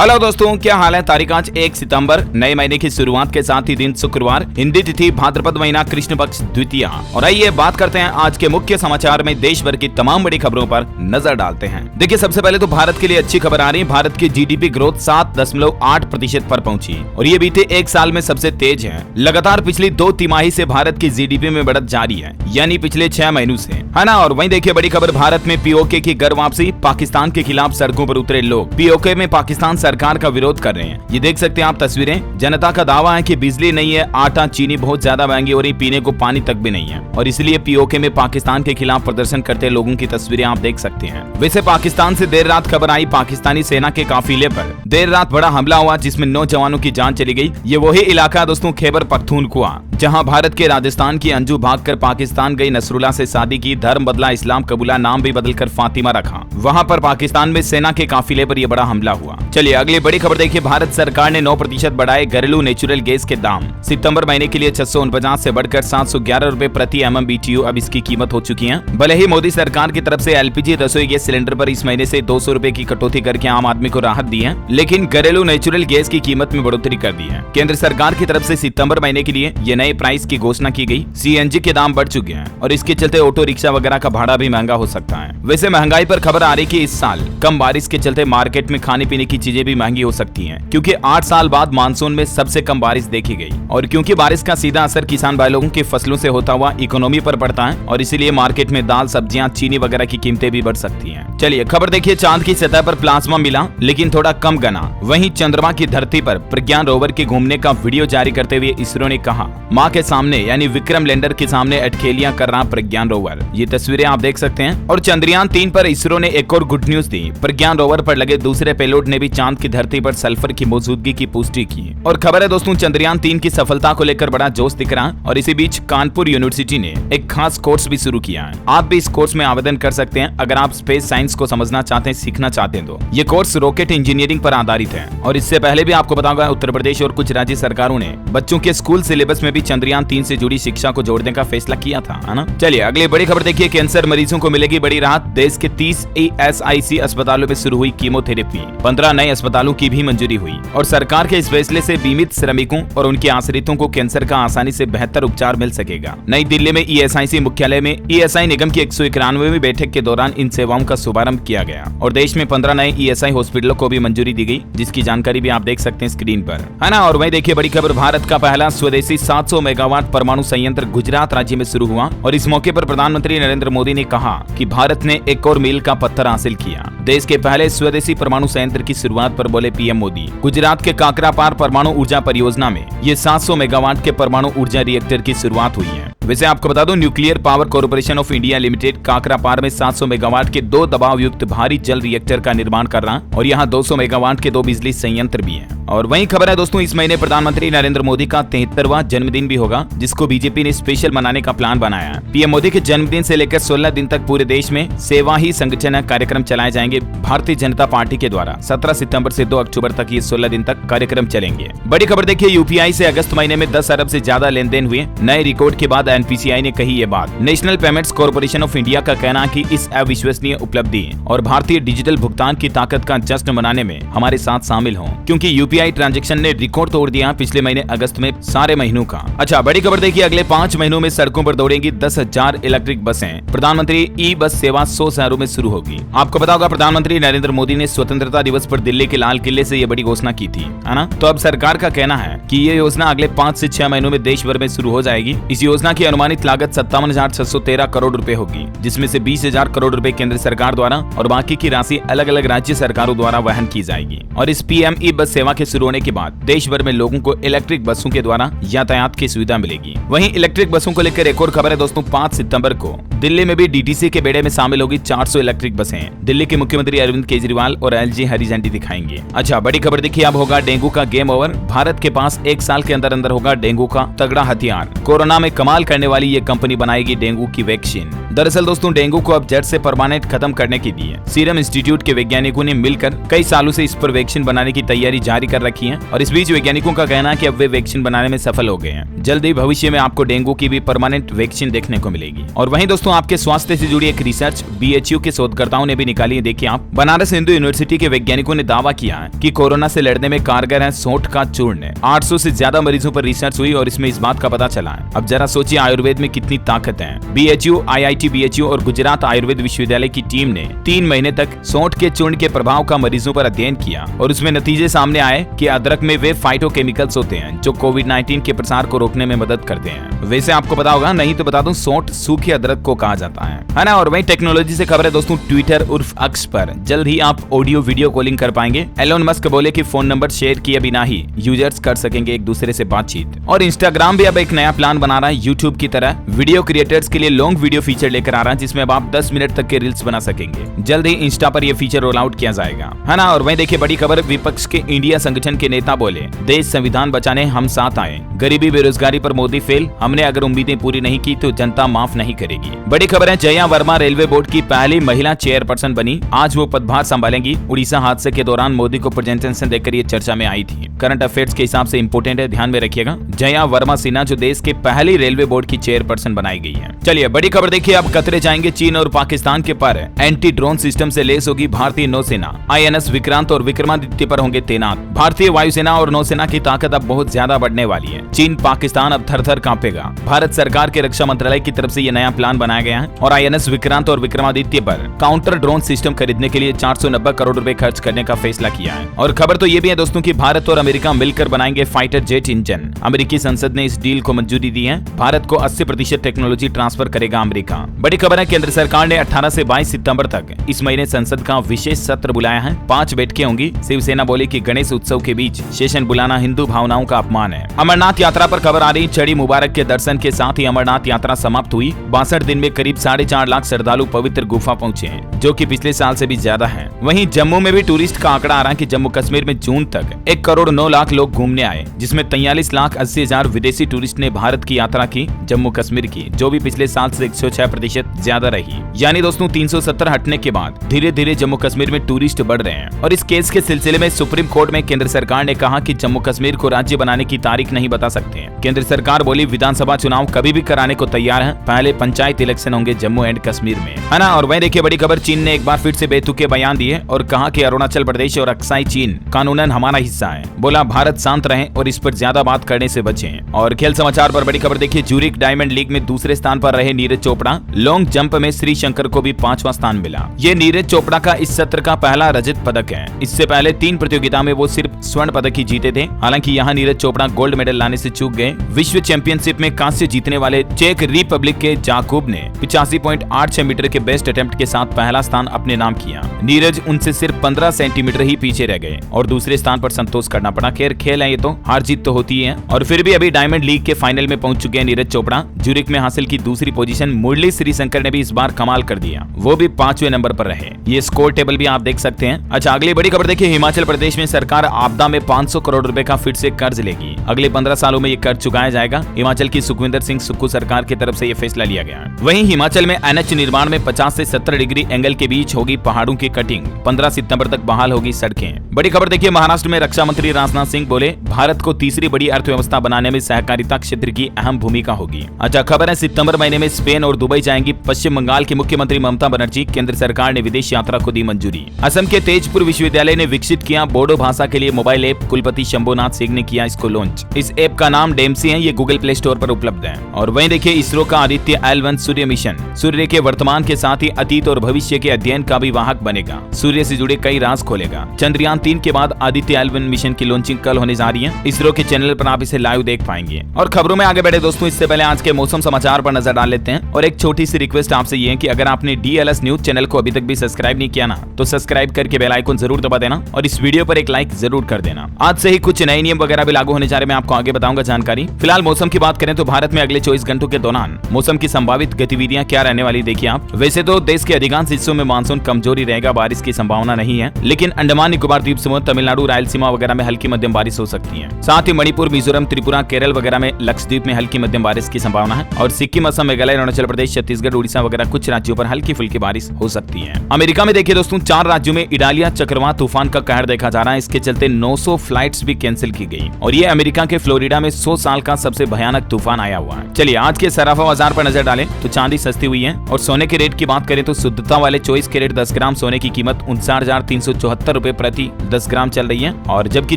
Hello दोस्तों, क्या हाल है। तारीख आज 1 सितंबर, नए महीने की शुरुआत के साथ ही दिन शुक्रवार, हिंदी तिथि भाद्रपद महीना कृष्ण पक्ष द्वितीया। और आइए बात करते हैं आज के मुख्य समाचार में देश भर की तमाम बड़ी खबरों पर नजर डालते हैं। देखिए, सबसे पहले तो भारत के लिए अच्छी खबर आ रही है। भारत की जीडीपी ग्रोथ 7.8% पर पहुंची और ये बीते एक साल में सबसे तेज है। लगातार पिछली 2 तिमाही से भारत की जीडीपी में बढ़त जारी है, यानी पिछले 6 महीनों से, है ना। और वहीं देखिए बड़ी खबर, भारत में पीओके की घर वापसी, पाकिस्तान के खिलाफ सड़कों पर उतरे लोग। पीओके में पाकिस्तान सरकार का विरोध कर रहे हैं। ये देख सकते हैं आप तस्वीरें। जनता का दावा है कि बिजली नहीं है, आटा चीनी बहुत ज्यादा महंगी हो रही, पीने को पानी तक भी नहीं है और इसलिए पीओके में पाकिस्तान के खिलाफ प्रदर्शन करते लोगों की तस्वीरें आप देख सकते हैं। वैसे पाकिस्तान से देर रात खबर आई, पाकिस्तानी सेना के काफिले पर देर रात बड़ा हमला हुआ जिसमें 9 जवानों की जान चली गई। ये वही इलाका दोस्तों खैबर पख्तूनख्वा, जहां भारत के राजस्थान की अंजू भागकर पाकिस्तान गई, नसरुल्ला से शादी की, धर्म बदला, इस्लाम कबूला, नाम भी बदलकर फातिमा रखा। वहां पर पाकिस्तान में सेना के काफिले पर यह बड़ा हमला हुआ। चलिए अगली बड़ी खबर देखिए, भारत सरकार ने 9% बढ़ाए घरेलू नेचुरल गैस के दाम। सितंबर महीने के लिए 649 से बढ़कर 711 रुपए प्रति MMBTU अब इसकी कीमत हो चुकी है। भले ही मोदी सरकार की तरफ से LPG रसोई गैस सिलेंडर पर इस महीने से 200 रुपए की कटौती करके आम आदमी को राहत दी है, लेकिन घरेलू नेचुरल गैस की कीमत में बढ़ोतरी कर दी है। केंद्र सरकार की तरफ से सितंबर महीने के लिए ये नए प्राइस की घोषणा की गई। CNG के दाम बढ़ चुके हैं और इसके चलते ऑटो रिक्शा वगैरह का भाड़ा भी महंगा हो सकता है। वैसे महंगाई पर खबर आ रही कि इस साल कम बारिश के चलते मार्केट में खाने पीने की चीजें भी महंगी हो सकती हैं, क्योंकि 8 साल बाद मानसून में सबसे कम बारिश देखी गई और क्योंकि बारिश का सीधा असर किसान भाई लोगों की फसलों से होता हुआ इकोनॉमी पर पड़ता है और इसीलिए मार्केट में दाल, सब्जियां, चीनी वगैरह की कीमतें भी बढ़ सकती हैं। चलिए खबर देखिए, चांद की सतह पर प्लाज्मा मिला लेकिन थोड़ा कम घना। वहीं चंद्रमा की धरती पर प्रज्ञान रोवर के घूमने का वीडियो जारी करते हुए इसरो ने कहा, मां के सामने यानी विक्रम लैंडर के सामने अटखेलियां कर रहा प्रज्ञान रोवर। ये तस्वीरें आप देख सकते हैं। और चंद्रयान 3 पर इसरो ने एक और गुड न्यूज दी। प्रज्ञान रोवर पर लगे दूसरे पेलोड ने भी चांद की धरती पर सल्फर की मौजूदगी की पुष्टि की। और खबर है दोस्तों, चंद्रयान 3 की सफलता को लेकर बड़ा जोश दिख रहा है और इसी बीच कानपुर यूनिवर्सिटी ने एक खास कोर्स भी शुरू किया है। आप भी इस कोर्स में आवेदन कर सकते हैं अगर आप स्पेस साइंस को समझना चाहते हैं, सीखना चाहते हैं। तो ये कोर्स रॉकेट इंजीनियरिंग पर आधारित है और इससे पहले भी आपको बताऊंगा उत्तर प्रदेश और कुछ राज्य सरकारों ने बच्चों के स्कूल सिलेबस में भी चंद्रयान 3 से जुड़ी शिक्षा को जोड़ने का फैसला किया था, है ना। चलिए अगली बड़ी खबर देखिए, कैंसर मरीजों को मिलेगी बड़ी राहत। देश के 30 ESIC अस्पतालों में शुरू हुई कीमोथेरेपी, 15 नए अस्पतालों की भी मंजूरी हुई और सरकार के इस फैसले से बीमित श्रमिकों और उनके आश्रितों को कैंसर का आसानी से बेहतर उपचार मिल सकेगा। नई दिल्ली में ESIC मुख्यालय में ESI निगम की 191वीं बैठक के दौरान इन सेवाओं का शुभारंभ किया गया और देश में 15 नए ESI हॉस्पिटलों को भी मंजूरी दी गई, जिसकी जानकारी भी आप देख सकते हैं स्क्रीन पर, है ना। और वहीं देखिए बड़ी खबर, भारत का पहला स्वदेशी 700 मेगावाट परमाणु संयंत्र गुजरात राज्य में शुरू हुआ और इस मौके पर प्रधानमंत्री नरेंद्र मोदी ने कहा कि भारत ने एक और मील का पत्थर हासिल किया। देश के पहले स्वदेशी परमाणु संयंत्र की शुरुआत पर बोले PM मोदी, गुजरात के काकरापार परमाणु ऊर्जा परियोजना में ये 700 मेगावाट के परमाणु ऊर्जा रिएक्टर की शुरुआत हुई है। वैसे आपको बता दूं, nuclear power corporation of India limited Kakrapar में 700 मेगावाट के 2 दबाव युक्त भारी जल रिएक्टर का निर्माण कर रहा है और यहाँ 200 मेगावाट के 2 बिजली संयंत्र भी हैं। और वहीं खबर है दोस्तों, इस महीने प्रधानमंत्री नरेंद्र मोदी का 73वां जन्मदिन भी होगा, जिसको बीजेपी ने स्पेशल मनाने का प्लान बनाया है। PM मोदी के जन्मदिन से लेकर 16 दिन तक पूरे देश में सेवा ही संगठन कार्यक्रम चलाए जाएंगे भारतीय जनता पार्टी के द्वारा। 17 सितंबर से 2 अक्टूबर तक ये 16 दिन तक कार्यक्रम चलेंगे। बड़ी खबर देखिए, UPI से अगस्त महीने में 10 अरब से ज्यादा लेन देन हुए। नए रिकॉर्ड के बाद NPCI ने कही ये बात। National payments corporation of India का कहना है कि इस अविश्वसनीय उपलब्धि और भारतीय डिजिटल भुगतान की ताकत का जश्न मनाने में हमारे साथ शामिल हों, क्योंकि UPI ट्रांजैक्शन ने रिकॉर्ड तोड़ दिया पिछले महीने अगस्त में सारे महीनों का। अच्छा बड़ी खबर देखिए, अगले 5 महीनों में सड़कों पर दौड़ेंगी 10,000 इलेक्ट्रिक बसें। प्रधानमंत्री E-बस सेवा 100 शहरों में शुरू होगी। आपको पता होगा प्रधानमंत्री नरेंद्र मोदी ने स्वतंत्रता दिवस पर दिल्ली के लाल किले से ये बड़ी घोषणा की थी, है ना। तो अब सरकार का कहना है कि ये योजना अगले 5 से 6 महीनों में देश भर में शुरू हो जाएगी। इस योजना की अनुमानित लागत 57,613 करोड़ रुपए होगी, जिसमें से 20,000 करोड़ रुपए केंद्र सरकार द्वारा और बाकी की राशि अलग अलग राज्य सरकारों द्वारा वहन की जाएगी। और इस PM E-बस सेवा के शुरू होने के बाद देश भर में लोगों को इलेक्ट्रिक बसों के द्वारा यातायात की सुविधा मिलेगी। वहीं इलेक्ट्रिक बसों को लेकर एक और खबर है दोस्तों, 5 सितंबर को दिल्ली में भी DTC के बेड़े में शामिल होगी 400 इलेक्ट्रिक बसें। दिल्ली के मुख्यमंत्री अरविंद केजरीवाल और LG हरी झंडी दिखाएंगे। अच्छा बड़ी खबर देखिए, अब होगा डेंगू का गेम ओवर। भारत के पास 1 साल के अंदर अंदर होगा डेंगू का तगड़ा हथियार। कोरोना में कमाल करने वाली ये कंपनी बनाएगी डेंगू की वैक्सीन। दरअसल दोस्तों डेंगू को अब जड़ से परमानेंट खत्म करने के लिए सीरम इंस्टीट्यूट के वैज्ञानिकों ने मिलकर कई सालों से इस पर वैक्सीन बनाने की तैयारी जारी कर रखी है और इस बीच वैज्ञानिकों का कहना है कि अब वे वैक्सीन बनाने में सफल हो गए हैं। जल्द ही भविष्य में आपको डेंगू की भी परमानेंट वैक्सीन देखने को मिलेगी। और वहीं दोस्तों आपके स्वास्थ्य से जुड़ी एक रिसर्च BHU के शोधकर्ताओं ने भी निकाली है। देखिए आप, बनारस हिंदू यूनिवर्सिटी के वैज्ञानिकों ने दावा किया है कि कोरोना से लड़ने में कारगर है सौंठ का चूर्ण। 800 से ज्यादा मरीजों पर रिसर्च हुई और इसमें इस बात का पता चला है। अब जरा सोचिए आयुर्वेद में कितनी ताकत है। BHU, IIT BHU और गुजरात आयुर्वेद विश्वविद्यालय की टीम ने 3 महीने तक सौंठ के चूर्ण के प्रभाव का मरीजों पर अध्ययन किया और उसमें नतीजे सामने आए कि अदरक में वे फाइटोकेमिकल्स होते हैं जो कोविड-19 के प्रसार को रोकने में मदद करते हैं। वैसे आपको पता होगा, नहीं तो बता दूं, सौंठ सूखे अदरक को कहा जाता है ना। और वही टेक्नोलॉजी से खबर है दोस्तों, ट्विटर उर्फ एक्स पर जल्द ही आप ऑडियो वीडियो कॉलिंग कर पाएंगे। एलोन मस्क बोले कि फोन नंबर शेयर किए बिना ही यूजर्स कर सकेंगे एक दूसरे से बातचीत। और इंस्टाग्राम भी अब एक नया प्लान बना रहा है यूट्यूब की तरह वीडियो क्रिएटर्स के लिए लॉन्ग वीडियो फीचर लेकर आ रहा है जिसमें अब आप 10 मिनट तक के रील्स बना सकेंगे। जल्द ही इंस्टा पर यह फीचर रोल आउट किया जाएगा, है ना। और वहीं देखिए बड़ी खबर, विपक्ष के इंडिया संगठन के नेता बोले देश संविधान बचाने हम साथ आए, गरीबी बेरोजगारी पर मोदी फेल, हमने अगर उम्मीदें पूरी नहीं की तो जनता माफ नहीं करेगी। बड़ी खबर है, जया वर्मा रेलवे बोर्ड की पहली महिला चेयरपर्सन बनी, आज वो पदभार संभालेंगी। उड़ीसा हादसे के दौरान मोदी को प्रेजेंटेशन देकर ये चर्चा में आई थी। करंट अफेयर्स के हिसाब से इंपोर्टेंट है, ध्यान में रखिएगा। जया वर्मा सिन्हा जो देश के पहली रेलवे बोर्ड की चेयरपर्सन बनाई गई है। चलिए बड़ी खबर देखिए, अब कतरे जाएंगे चीन और पाकिस्तान के पर एंटी ड्रोन सिस्टम से लेस होगी भारतीय नौसेना। INS विक्रांत और विक्रमादित्य पर होंगे तैनात। भारतीय वायुसेना और नौसेना की ताकत अब बहुत ज्यादा बढ़ने वाली है। चीन पाकिस्तान अब थर-थर कांपेगा। भारत सरकार के रक्षा मंत्रालय की तरफ से ये नया प्लान बनाया गया है और INS विक्रांत और विक्रमादित्य पर काउंटर ड्रोन सिस्टम खरीदने के लिए 490 करोड़ रुपए खर्च करने का फैसला किया है। और खबर तो ये भी है दोस्तों कि भारत और अमेरिका मिलकर बनाएंगे फाइटर जेट इंजन। अमेरिकी संसद ने इस डील को मंजूरी दी है। भारत को 80% टेक्नोलॉजी ट्रांसफर करेगा अमेरिका। बड़ी खबर है, केंद्र सरकार ने 18 से 22 सितंबर तक इस महीने संसद का विशेष सत्र बुलाया है। 5 बैठकें होंगी। शिवसेना बोली कि गणेश उत्सव के बीच सेशन बुलाना हिंदू भावनाओं का अपमान है। अमरनाथ यात्रा पर खबर आ रही, चढ़ी मुबारक के दर्शन के साथ ही अमरनाथ यात्रा समाप्त हुई। 62 दिन में करीब 4.5 लाख श्रद्धालु पवित्र गुफा पहुंचे हैं, जो कि पिछले साल से भी ज्यादा है। वहीं जम्मू में भी टूरिस्ट का आंकड़ा आ रहा है कि जम्मू कश्मीर में जून तक 1 करोड़ 9 लाख लोग घूमने आए, जिसमें 43 लाख 80 हजार विदेशी टूरिस्ट ने भारत की यात्रा की जम्मू कश्मीर की, जो भी पिछले साल से 106% ज्यादा रही। यानी दोस्तों 370 हटने के बाद धीरे धीरे जम्मू कश्मीर में टूरिस्ट बढ़ रहे हैं। और इस केस के सिलसिले में सुप्रीम कोर्ट में केंद्र सरकार ने कहा कि जम्मू कश्मीर को राज्य बनाने की तारीख नहीं बता सकते हैं। केंद्र सरकार बोली विधानसभा चुनाव कभी भी कराने को तैयार है, पहले पंचायत इलेक्शन होंगे जम्मू एंड कश्मीर में, है ना। और वहीं देखिए बड़ी खबर, चीन ने एक बार फिर से बेतुके बयान दिए और कहा कि अरुणाचल प्रदेश और अक्साई चीन कानूनन हमारा हिस्सा है। बोला भारत शांत रहे और इस पर ज्यादा बात करने से बचें। और खेल समाचार पर बड़ी खबर देखिए, ज्यूरिख डायमंड लीग में दूसरे स्थान पर रहे नीरज चोपड़ा। लॉन्ग जंप में श्रीशंकर को भी 5वां स्थान मिला। ये नीरज चोपड़ा का इस सत्र का पहला रजत पदक है। इससे पहले 3 प्रतियोगिता में वो सिर्फ स्वर्ण पदक ही जीते थे। हालांकि यहाँ नीरज चोपड़ा गोल्ड मेडल लाने से चूक गए। विश्व चैंपियनशिप में कांस्य जीतने वाले चेक रिपब्लिक के जाकूब ने 85.86 मीटर के बेस्ट अटेम्प्ट के साथ पहला स्थान अपने नाम किया। नीरज उनसे सिर्फ 15 सेंटीमीटर ही पीछे रह गए और दूसरे स्थान पर संतोष करना पड़ा। खैर खेल है ये, तो हार जीत तो होती है। और फिर भी अभी डायमंड लीग के फाइनल में पहुंच चुके हैं नीरज चोपड़ा। ज्यूरिख में हासिल की दूसरी पोजीशन। मुरली श्रीशंकर ने भी इस बार कमाल कर दिया, वो भी 5वें नंबर पर रहे। ये स्कोर टेबल भी आप देख सकते हैं। अच्छा अगली बड़ी खबर देखिए, हिमाचल प्रदेश में सरकार आपदा में 500 करोड़ रुपए का फिर से कर्ज लेगी। अगले 15 सालों में ये कर्ज चुकाया जाएगा। हिमाचल की सुखविंदर सिंह सुक्खू सरकार की तरफ से ये फैसला लिया गया है। वहीं हिमाचल में NH निर्माण में 50 से 70 डिग्री एंगल के बीच होगी पहाड़ों की कटिंग। 15 सितंबर तक बहाल होगी सड़कें। बड़ी खबर देखिए, महाराष्ट्र में रक्षा मंत्री राजनाथ सिंह बोले भारत को तीसरी बड़ी अर्थव्यवस्था बनाने में सहकारिता क्षेत्र की अहम भूमिका होगी। अच्छा खबर है, सितंबर महीने में स्पेन और दुबई जाएंगी पश्चिम बंगाल की मुख्यमंत्री ममता बनर्जी। केंद्र सरकार ने विदेश यात्रा को दी मंजूरी। असम के तेजपुर विश्वविद्यालय ने विकसित किया बोडो भाषा के लिए मोबाइल ऐप। कुलपति शंभुनाथ सिंह ने किया इसको लॉन्च। इस ऐप का नाम डेमसी है। ये गूगल प्ले स्टोर पर उपलब्ध है। और वहीं देखिए इसरो का आदित्य L1 सूर्य मिशन सूर्य के वर्तमान के साथ ही अतीत और भविष्य के अध्ययन का भी वाहक बनेगा। सूर्य से जुड़े कई राज खोलेगा। चंद्रयान 3 के बाद आदित्य L1 मिशन की लॉन्चिंग कल होने जा रही है। इसरो के चैनल पर आप इसे लाइव देख पाएंगे। और खबरों में आगे बढ़े दोस्तों, इससे पहले आज के मौसम समाचार पर नजर डाल लेते हैं। और एक छोटी सी रिक्वेस्ट आपसे ये है कि अगर आपने DLS न्यूज चैनल को अभी तक भी सब्सक्राइब नहीं किया ना, तो सब्सक्राइब करके बेल आइकन जरूर दबा देना और इस वीडियो पर एक लाइक जरूर कर देना। आज से ही कुछ नए नियम वगैरह भी लागू होने जा रहे हैं, मैं आपको आगे बताऊंगा जानकारी। फिलहाल मौसम की बात करें तो भारत में अगले 24 घंटों के दौरान मौसम की संभावित गतिविधियां क्या रहने वाली देखिए आप। वैसे तो देश के अधिकांश हिस्सों में मानसून कमजोरी रहेगा, बारिश की संभावना नहीं है, लेकिन अंडमान निकोबार द्वीप समूह, तमिलनाडु, रायलसीमा वगैरह में हल्की मध्यम बारिश हो सकती है। साथ ही मणिपुर, मिजोरम, त्रिपुरा, केरल वगैरह में लक्षद्वीप में हल्की मध्यम बारिश की संभावना है। और सिक्किम, असम, मेघालय, अरुणाचल प्रदेश, छत्तीसगढ़, उड़ीसा वगैरह कुछ राज्यों पर हल्की फुल्की बारिश हो सकती है। अमेरिका में देखिए दोस्तों 4 राज्यों में इडालिया चक्रवात तूफान का कहर देखा जा रहा है। इसके चलते 900 फ्लाइट्स भी कैंसिल की गई और ये अमेरिका के फ्लोरिडा में 100 साल का सबसे भयानक तूफान आया हुआ है। चलिए आज के सराफा बाजार पर नजर डालें तो चांदी सस्ती हुई है और सोने के रेट की बात करें तो शुद्धता वाले 24 कैरेट 10 ग्राम सोने की कीमत 59,374 रुपए प्रति 10 ग्राम चल रही है और जबकि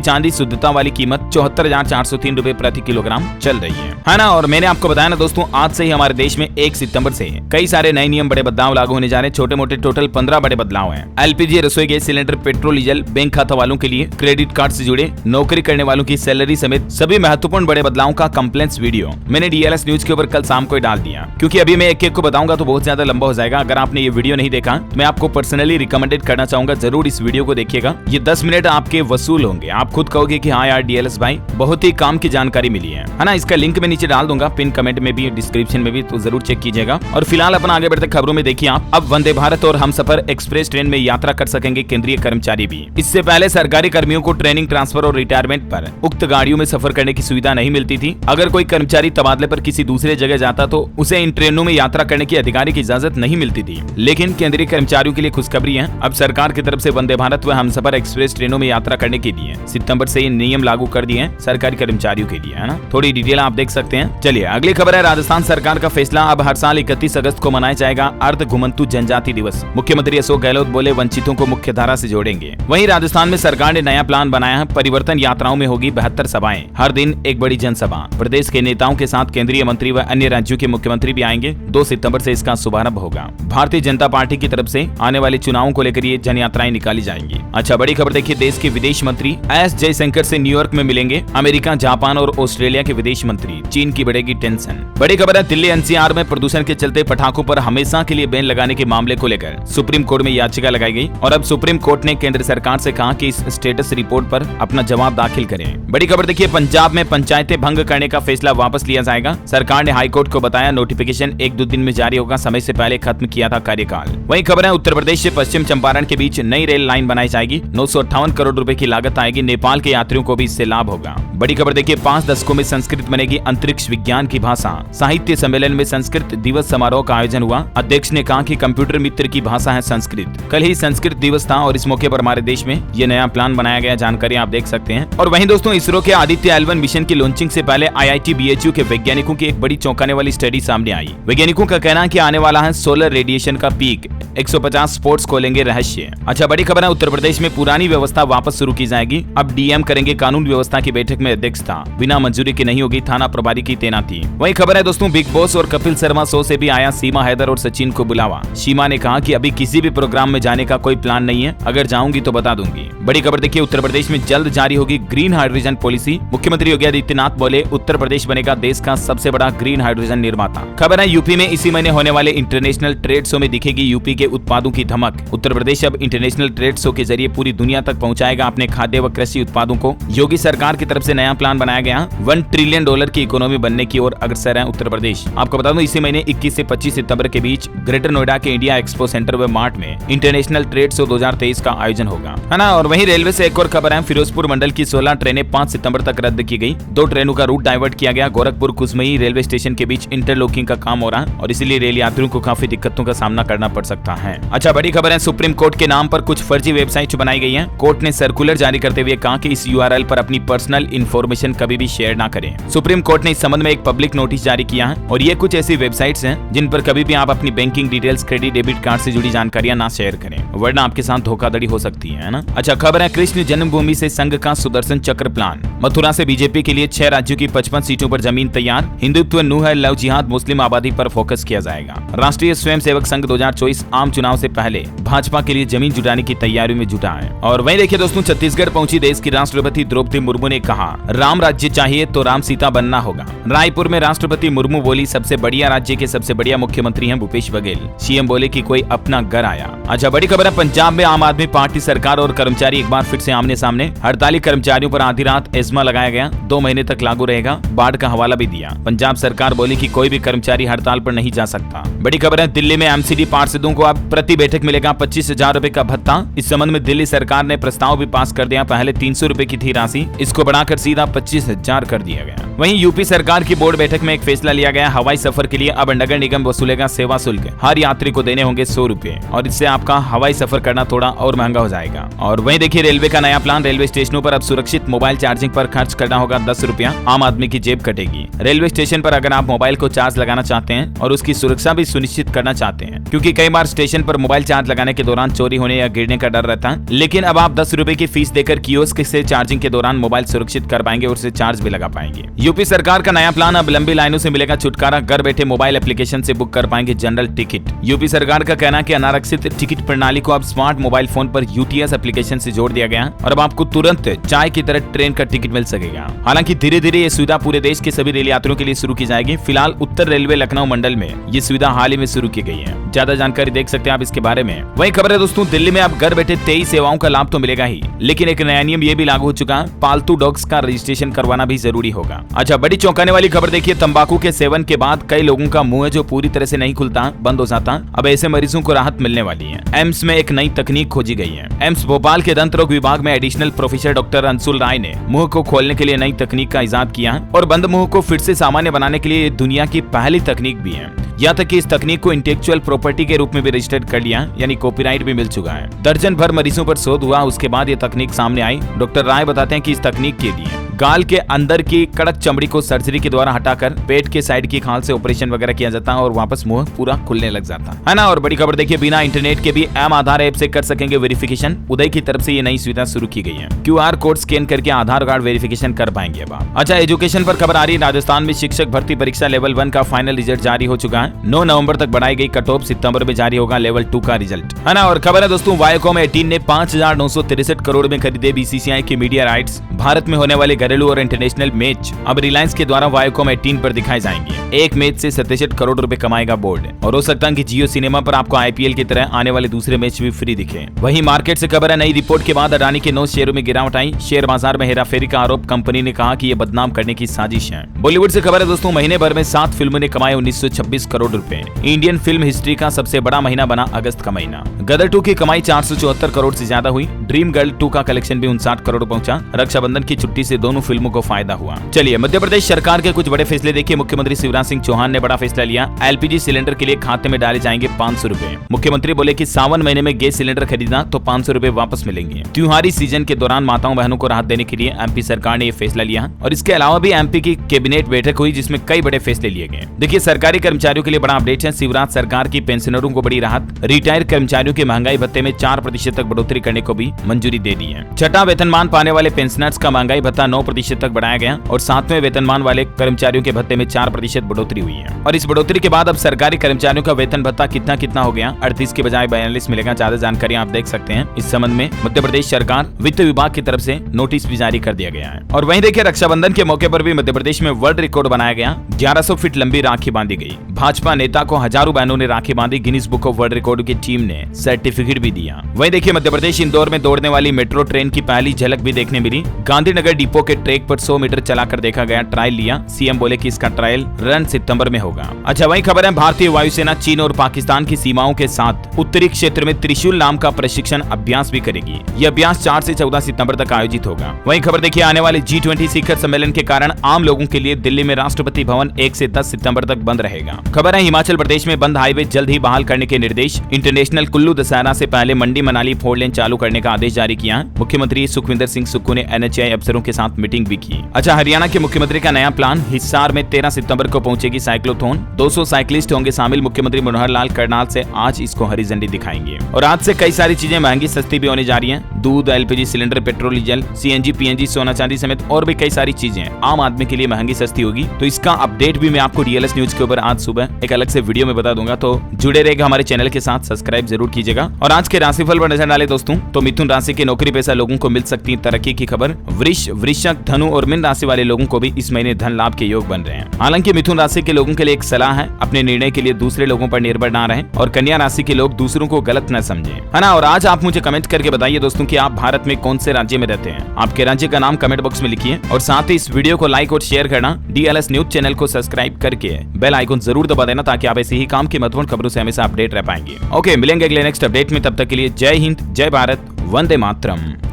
चांदी शुद्धता वाली कीमत 74,403 रुपए प्रति किलोग्राम चल रही है ना। और मैंने आपको बताया ना दोस्तों, आज से ही हमारे देश में 1 सितंबर से कई सारे नए नियम, बड़े बदलाव लागू होने जा रहे हैं। छोटे मोटे टोटल 15 बड़े बदलाव हैं। एलपीजी, रसोई gas cylinder, petrol diesel, bank खाता वालों के लिए, क्रेडिट कार्ड से जुड़े, नौकरी करने वालों की सैलरी समेत सभी महत्वपूर्ण बड़े बदलावों का कंप्लेंट्स वीडियो मैंने डीएलएस न्यूज के ऊपर कल शाम को डाल दिया, क्योंकि अभी मैं एक एक को बताऊंगा तो बहुत ज्यादा लंबा हो जाएगा। अगर आपने ये वीडियो नहीं देखा, मैं आपको पर्सनली रिकमेंडेड करना चाहूंगा, जरूर इस वीडियो को देखिएगा। ये 10 मिनट आपके वसूल होंगे। आप खुद कहोगे कि हाँ यार डीएलएस भाई बहुत ही काम की जानकारी मिली है ना। इसका लिंक मैं नीचे डाल दूंगा, पिन कमेंट में भी, डिस्क्रिप्शन में भी, तो जरूर चेक कीजिएगा। और फिलहाल अपन आगे बढ़ते खबरों में देखिए आप, अब वंदे भारत और हमसफर एक्सप्रेस ट्रेन में यात्रा कर सकेंगे केंद्रीय कर्मचारी भी। इससे पहले सरकारी कर्मियों को ट्रेनिंग, ट्रांसफर और रिटायरमेंट पर उक्त गाड़ियों में सफर करने की सुविधा नहीं मिलती थी। अगर कोई कर्मचारी तबादले पर किसी दूसरे जगह जाता तो उसे इन ट्रेनों में यात्रा करने की आधिकारिक इजाजत नहीं मिलती थी। लेकिन केंद्रीय कर्मचारियों के लिए खुशखबरी है, अब सरकार की तरफ से वंदे भारत व हमसफर एक्सप्रेस ट्रेनों में यात्रा करने के लिए सितंबर से ये नियम लागू कर दिए हैं सरकारी कर्मचारियों के लिए, है ना। थोड़ी डिटेल आप देख सकते हैं। चलिए अगली खबर है, राजस्थान सरकार का फैसला, अब हर साल 31 अगस्त को मनाया जाएगा अर्ध घुमंतु जनजाति दिवस। मुख्यमंत्री अशोक गहलोत बोले वंचितों को मुख्य धारा से जोड़ेंगे। वहीं राजस्थान में सरकार ने नया प्लान बनाया है, परिवर्तन यात्राओं में होगी 72 सभाएं, हर दिन एक बड़ी जनसभा। प्रदेश के नेताओं के साथ केंद्रीय मंत्री व अन्य राज्यों के मुख्यमंत्री भी आएंगे। 2 सितंबर से इसका शुभारंभ होगा। भारतीय जनता पार्टी की तरफ से आने वाले चुनावों को लेकर ये जन यात्राएं निकाली जाएंगी। अच्छा, बड़ी खबर देखिए, देश के विदेश मंत्री एस जयशंकर से न्यूयॉर्क में मिलेंगे अमेरिका, जापान और ऑस्ट्रेलिया के विदेश मंत्री। चीन की बढ़ेगी टेंशन। बड़ी खबर है, दिल्ली एनसीआर में प्रदूषण के चलते पटाखों पर हमेशा के लिए बैन लगाने के मामले को लेकर सुप्रीम कोर्ट में याचिका लगाई गई और अब सुप्रीम कोर्ट ने केंद्र सरकार से कहा कि इस स्टेटस रिपोर्ट पर अपना जवाब दाखिल करें। बड़ी खबर देखिए, पंजाब में पंचायतें भंग करने का फैसला वापस लिया जाएगा। सरकार ने हाईकोर्ट को बताया नोटिफिकेशन 1-2 दिन में जारी होगा, समय से पहले खत्म किया था कार्यकाल। वहीं खबर है, उत्तर प्रदेश से पश्चिम चंपारण के बीच नई रेल लाइन बनाई जाएगी। 958 करोड़ रुपए की लागत आएगी। नेपाल के यात्रियों को भी इससे लाभ होगा। बड़ी खबर देखिए, 5 दशकों में संस्कृत बनेगी अंतरिक्ष विज्ञान की भाषा। साहित्य सम्मेलन में संस्कृत दिवस समारोह का आयोजन हुआ। अध्यक्ष ने कहा कि कंप्यूटर मित्र की भाषा है संस्कृत। कल ही संस्कृत दिवस था और इस मौके पर हमारे देश में ये नया प्लान बनाया गया, जानकारी आप देख सकते हैं। और वहीं दोस्तों, इसरो के आदित्य L1 मिशन की लॉन्चिंग से पहले IIT BHU के वैज्ञानिकों की एक बड़ी चौंकाने वाली स्टडी सामने आई। वैज्ञानिकों का कहना है कि आने वाला है सोलर रेडिएशन का पीक, 150 स्पोर्ट्स खोलेंगे रहस्य। अच्छा, बड़ी खबर है, उत्तर प्रदेश में पुरानी व्यवस्था वापस शुरू की जाएगी। अब डीएम करेंगे कानून व्यवस्था की बैठक में अध्यक्षता, बिना मंजूरी के नहीं होगी थाना प्रभारी की तैनाती। वहीं खबर है दोस्तों, बिग बॉस और कपिल शर्मा शो से भी आया सीमा हैदर और सचिन को बुलावा। सीमा ने कहा कि अभी किसी भी प्रोग्राम में जाने का कोई प्लान नहीं है, अगर जाऊंगी तो बता दूंगी। बड़ी खबर देखिए, उत्तर प्रदेश में जल्द जारी होगी ग्रीन हाइड्रोजन पॉलिसी। मुख्यमंत्री योगी आदित्यनाथ बोले उत्तर प्रदेश बनेगा देश का सबसे बड़ा ग्रीन हाइड्रोजन निर्माता। खबर है, यूपी में इसी महीने होने वाले इंटरनेशनल ट्रेड शो में दिखेगी यूपी के उत्पादों की धमक। उत्तर प्रदेश अब इंटरनेशनल ट्रेड शो के जरिए पूरी दुनिया तक पहुंचाएगा अपने खाद्य व कृषि उत्पादों को। योगी सरकार की तरफ से नया प्लान बनाया गया, $1 ट्रिलियन की इकोनॉमी बनने की ओर अग्रसर है उत्तर प्रदेश। आपको बता दूं, इसी महीने 21 से 25 सितंबर के बीच ग्रेटर नोएडा के इंडिया एक्सपो सेंटर व मार्ट में इंटरनेशनल ट्रेड शो 2023 का आयोजन होगा, है ना। और वहीं रेलवे से एक और खबर है, फिरोजपुर मंडल की 16 ट्रेनें 5 सितंबर तक रद्द की गई। 2 ट्रेनों का रूट डाइवर्ट किया गया। गोरखपुर कुसमई रेलवे स्टेशन के बीच इंटरलॉकिंग का काम हो रहा है और इसीलिए रेल यात्रियों को काफी दिक्कतों का सामना करना पड़ सकता है। अच्छा, बड़ी खबर है, सुप्रीम कोर्ट के नाम पर कुछ फर्जी वेबसाइट बनाई गई है। कोर्ट ने सर्कुलर जारी करते हुए कहा कि इस URL पर अपनी पर्सनल इंफॉर्मेशन कभी भी शेयर ना करें। सुप्रीम कोर्ट ने इस संबंध में एक पब्लिक नोटिस जारी किया है और ये कुछ ऐसी वेबसाइट्स हैं जिन पर कभी भी आप अपनी banking details, credit, debit card से जुड़ी जानकारियां ना शेयर करें, वरना आपके साथ धोखाधड़ी हो सकती है ना। अच्छा, खबर है, कृष्ण जन्मभूमि से संघ का सुदर्शन चक्र प्लान। मथुरा से बीजेपी के लिए 6 राज्यों की 55 सीटों पर जमीन तैयार। हिंदुत्व, नूह, लव जिहाद, मुस्लिम आबादी पर फोकस किया जाएगा। राष्ट्रीय स्वयंसेवक संघ 2024 आम चुनाव से पहले भाजपा के लिए जमीन जुटाने की तैयारी में जुटा है। और वहीं देखिए दोस्तों, छत्तीसगढ़ पहुंची देश की राष्ट्रपति द्रौपदी मुर्मू ने कहा राम राज्य चाहिए तो राम सीता बनना होगा। रायपुर में राष्ट्रपति मुर्मू बोली सबसे बढ़िया राज्य के सबसे बढ़िया मुख्यमंत्री हैं भूपेश बघेल। सीएम बोले कि कोई अपना घर आया। अच्छा, बड़ी खबर है, पंजाब में आम आदमी पार्टी, सरकार और कर्मचारी एक बार फिर से आमने सामने। हड़ताली कर्मचारियों पर आधी रात एस्मा लगाया गया, 2 महीने तक लागू रहेगा। बाढ़ का हवाला भी दिया। पंजाब सरकार बोली कि कोई भी कर्मचारी हड़ताल पर नहीं जा सकता। बड़ी खबर है, दिल्ली में MCD पार्षदों को अब प्रति बैठक मिलेगा 25,000 रुपए का भत्ता। इस संबंध में दिल्ली सरकार ने प्रस्ताव भी पास कर दिया। पहले 300 रुपए की थी राशि, इसको बढ़ाकर सीधा 25,000 कर दिया गया। वहीं यूपी सरकार की बोर्ड बैठक में एक फैसला लिया गया, हवाई सफर के लिए अब नगर नगर निगम वसूलेगा सेवा शुल्क। हर यात्री को देने होंगे 100 रुपए और इससे आपका हवाई सफर करना थोड़ा और महंगा हो जाएगा। और वहीं देखिए रेलवे का नया प्लान, रेलवे स्टेशनों पर अब सुरक्षित मोबाइल चार्जिंग पर खर्च करना होगा 10 रुपया, आम आदमी की जेब कटेगी। रेलवे स्टेशन पर अगर आप मोबाइल को चार्ज लगाना चाहते हैं और उसकी सुरक्षा भी सुनिश्चित करना चाहते हैं, क्योंकि कई बार स्टेशन पर मोबाइल चार्ज लगाने के दौरान चोरी होने या गिरने का डर रहता है, लेकिन अब आप 10 रुपए की फीस देकर कियोस्क से चार्जिंग के दौरान मोबाइल सुरक्षित कर पाएंगे और उसे चार्ज भी लगा पाएंगे। यूपी सरकार का नया प्लान, अब लंबी लाइनों से मिलेगा छुटकारा, घर बैठे मोबाइल एप्लीकेशन से बुक कर पाएंगे जनरल टिकट। यूपी सरकार का कहना है कि अनारक्षित टिकट प्रणाली को अब स्मार्ट मोबाइल फोन पर यूटीएस एप्लीकेशन से जोड़ दिया गया और अब आपको तुरंत चाय की तरह ट्रेन का टिकट मिल सकेगा। हालांकि धीरे धीरे ये सुविधा पूरे देश के सभी रेल यात्रियों के लिए शुरू की जाएगी। फिलहाल उत्तर रेलवे लखनऊ मंडल में ये सुविधा हाल ही में शुरू की गई है। ज्यादा जानकारी देख सकते हैं आप इसके बारे में। वही खबर है दोस्तों, दिल्ली में अब घर बैठे 23 सेवाओं का लाभ तो मिलेगा ही, लेकिन एक नया नियम ये भी लागू हो चुका है, पालतू डॉग्स का रजिस्ट्रेशन करवाना भी जरूरी होगा। अच्छा, बड़ी चौंकाने वाली खबर देखिए, तंबाकू के सेवन के बाद कई लोगों का मुंह है जो पूरी तरह से नहीं खुलता, बंद हो जाता। अब ऐसे मरीजों को राहत मिलने वाली है। एम्स में एक नई तकनीक खोजी गई है। एम्स भोपाल के दंत रोग विभाग में एडिशनल प्रोफेसर डॉक्टर अंशुल राय ने मुंह को खोलने के लिए नई तकनीक का इजाद किया और बंद मुंह को फिर से सामान्य बनाने के लिए दुनिया की पहली तकनीक भी है। यहाँ तक कि इस तकनीक को इंटेलेक्चुअल प्रॉपर्टी के रूप में भी रजिस्टर्ड कर लिया, यानी कॉपीराइट भी मिल चुका है। दर्जन भर मरीजों पर शोध हुआ, उसके बाद ये तकनीक सामने आई। डॉक्टर राय बताते हैं कि इस तकनीक के लिए गाल के अंदर की कड़क चमड़ी को सर्जरी के द्वारा हटाकर पेट के साइड की खाल से ऑपरेशन वगैरह किया जाता है और वापस मुंह पूरा खुलने लग जाता है ना। और बड़ी खबर देखिए, बिना इंटरनेट के भी एम आधार ऐप से कर सकेंगे वेरिफिकेशन। उदय की तरफ से ये नई सुविधा शुरू की गई है। QR कोड स्कैन करके आधार कार्ड वेरिफिकेशन कर पाएंगे अब आप। अच्छा, एजुकेशन पर खबर आ रही है। राजस्थान में शिक्षक भर्ती परीक्षा लेवल 1 का फाइनल रिजल्ट जारी हो चुका है। 9 नवंबर तक बढ़ाई गई कट ऑफ, सितंबर में जारी होगा लेवल 2 का रिजल्ट, है ना। और खबर है दोस्तों, वायकॉम 18 ने 5,963 करोड़ में खरीदे BCCI की मीडिया राइट्स। भारत में होने वाले घरेलू और इंटरनेशनल मैच अब रिलायंस के द्वारा वायकॉम 18 पर दिखाए जाएंगे। एक मैच से 67 करोड़ रुपए कमाएगा बोर्ड और हो सकता है कि जियो सिनेमा पर आपको IPL की तरह आने वाले दूसरे मैच भी फ्री दिखे। वहीं मार्केट से खबर है, नई रिपोर्ट के बाद अडानी के 9 शेयरों में गिरावट आई। शेयर बाजार में हेराफेरी का आरोप, कंपनी ने कहा कि ये बदनाम करने की साजिश है। बॉलीवुड से खबर है दोस्तों, महीने भर में 7 फिल्मों ने कमाए 1926 करोड़ रुपए। इंडियन फिल्म हिस्ट्री का सबसे बड़ा महीना बना अगस्त का महीना। गदर 2 की कमाई 474 करोड़ से ज्यादा हुई। ड्रीम गर्ल 2 का कलेक्शन भी 59 करोड़ पहुंचा। रक्षाबंधन की छुट्टी से दोनों फिल्मों को फायदा हुआ। चलिए, मध्य प्रदेश सरकार के कुछ बड़े फैसले देखिए। मुख्यमंत्री शिवराज सिंह चौहान ने बड़ा फैसला लिया। LPG सिलेंडर के लिए खाते में डाले जाएंगे 500 रुपए। मुख्यमंत्री बोले कि सावन महीने में गैस सिलेंडर खरीदना तो 500 रुपए वापस मिलेंगे। त्योहारी सीजन के दौरान माताओं बहनों को राहत देने के लिए MP सरकार ने यह फैसला लिया। और इसके अलावा भी MP की कैबिनेट बैठक हुई जिसमें कई बड़े फैसले लिए गए। देखिए, सरकारी कर्मचारियों के लिए बड़ा अपडेट है। शिवराज सरकार की पेंशनरों को बड़ी राहत। रिटायर कर्मचारियों के महंगाई भत्ते में 4% तक बढ़ोतरी करने को भी मंजूरी दे दी है। छठा वेतनमान पाने वाले पेंशनर्स का महंगाई भत्ता 9% तक बढ़ाया गया और 7वें वेतनमान वाले कर्मचारियों के भत्ते में 4% बढ़ोतरी हुई है। और इस बढ़ोतरी के बाद अब सरकारी कर्मचारियों का वेतन भत्ता कितना हो गया, 38 के बजाय 42 मिलेगा। ज्यादा जानकारी आप देख सकते हैं। इस संबंध में मध्य प्रदेश सरकार वित्त विभाग की तरफ से नोटिस भी जारी कर दिया गया है। और वहीं देखिए, रक्षाबंधन के मौके पर भी मध्य प्रदेश में वर्ल्ड रिकॉर्ड बनाया गया। 1100 फीट लंबी राखी बांधी गई। भाजपा नेता को हजारों बहनों ने राखी बांधी। Guinness book of world record की टीम ने सर्टिफिकेट भी दिया। वहीं देखिए, मध्य प्रदेश इंदौर में दौड़ने वाली मेट्रो ट्रेन की पहली झलक भी देखने मिली। गांधीनगर डिपो के ट्रैक पर 100 मीटर चलाकर देखा गया, ट्रायल लिया। CM बोले कि इसका ट्रायल रन सितंबर में होगा। अच्छा, वही खबर है, भारतीय वायुसेना चीन और पाकिस्तान की सीमाओं के साथ उत्तरी क्षेत्र में त्रिशूल नाम का प्रशिक्षण अभ्यास भी करेगी। यह अभ्यास 4 से 14 सितंबर तक आयोजित होगा। वही खबर देखिए, आने वाले G20 शिखर सम्मेलन के कारण आम लोगों के लिए दिल्ली में राष्ट्रपति भवन 1 से 10 सितंबर तक बंद रहेगा। खबर है, हिमाचल प्रदेश में बंद हाईवे जल्द ही बहाल करने के निर्देश। इंटरनेशनल कुल्लू दशहरा से पहले मंडी मनाली 4 लेन चालू करने का आदेश जारी किया। मुख्यमंत्री सुखविंदर सिंह सुक्खू ने NHAI अफसरों के साथ मीटिंग भी की। अच्छा, हरियाणा के मुख्यमंत्री का नया प्लान। हिसार में 13 सितंबर को पहुंचेगी साइक्लोथॉन। 200 साइकिलिस्ट होंगे शामिल। मुख्यमंत्री मनोहर लाल करनाल से आज इसको हरी झंडी दिखाएंगे। और आज से कई सारी चीजें महंगी सस्ती भी होने जा रही हैं। दूध, LPG cylinder, petrol diesel, CNG PNG, सोना चांदी समेत और भी कई सारी चीजें आम आदमी के लिए महंगी सस्ती होगी। तो इसका अपडेट भी मैं आपको DLS न्यूज के ऊपर आज सुबह एक अलग से वीडियो में बता दूंगा। तो जुड़े रहेगा हमारे चैनल के साथ, सब्सक्राइब जरूर कीजिएगा। और आज के राशिफल पर नजर डाले दोस्तों, तो मिथुन राशि के नौकरी पेशा लोगों को मिल सकती है तरक्की की खबर। वृष, वृश्चिक, धनु और मीन राशि वाले लोगों को भी इस महीने धन लाभ के योग बन रहे हैं। हालांकि मिथुन राशि के लोगों के लिए एक सलाह है, अपने निर्णय के लिए दूसरे लोगों पर निर्भर ना रहें। और कन्या राशि के लोग दूसरों को गलत न समझें, है ना। और आज आप मुझे कमेंट करके बताइए दोस्तों कि आप भारत में कौन से राज्य में रहते हैं। आपके राज्य का नाम कमेंट बॉक्स में लिखिए। और साथ ही इस वीडियो को लाइक और शेयर करना, DLS न्यूज चैनल को सब्सक्राइब करके बेल आइकन जरूर दबा देना, ताकि आप ऐसे ही काम की महत्वपूर्ण खबरों से हमेशा अपडेट रह पाएंगे। ओके, मिलेंगे अगले नेक्स्ट अपडेट में। तब तक के लिए जय हिंद, जय भारत, वंदे मातरम।